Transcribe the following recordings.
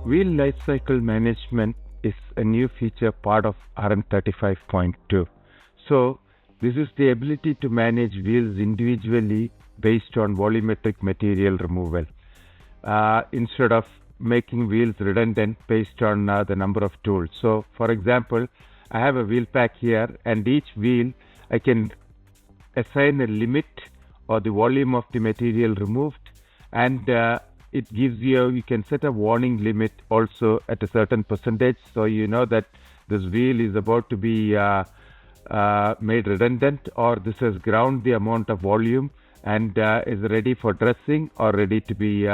Wheel lifecycle management is a new feature part of RM35.2. So this is the ability to manage wheels individually based on volumetric material removal instead of making wheels redundant based on the number of tools. So for example, I have a wheel pack here, and each wheel I can assign a limit or the volume of the material removed, and it gives you can set a warning limit also at a certain percentage, so you know that this wheel is about to be made redundant, or this has ground the amount of volume and is ready for dressing or ready to be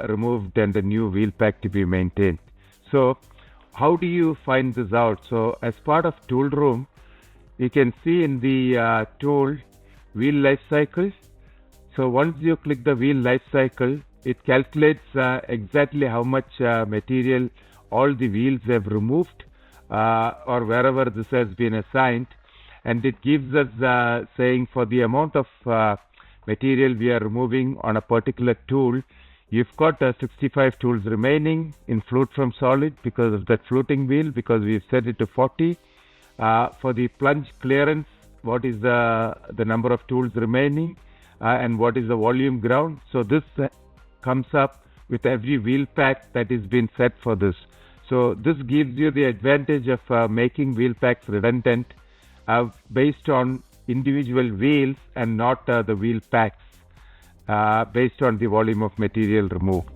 removed and a new wheel pack to be maintained. So how do you find this out? So as part of tool room, you can see in the tool wheel life cycle. So once you click the wheel life cycle, it calculates exactly how much material all the wheels have removed or wherever this has been assigned, and it gives us saying for the amount of material we are removing on a particular tool, you've got 65 tools remaining in flute from solid because of that fluting wheel, because we've set it to 40. For the plunge clearance, what is the number of tools remaining and what is the volume ground. So this comes up with every wheel pack that is been set for this. So this gives you the advantage of making wheel packs redundant based on individual wheels and not the wheel packs based on the volume of material removed.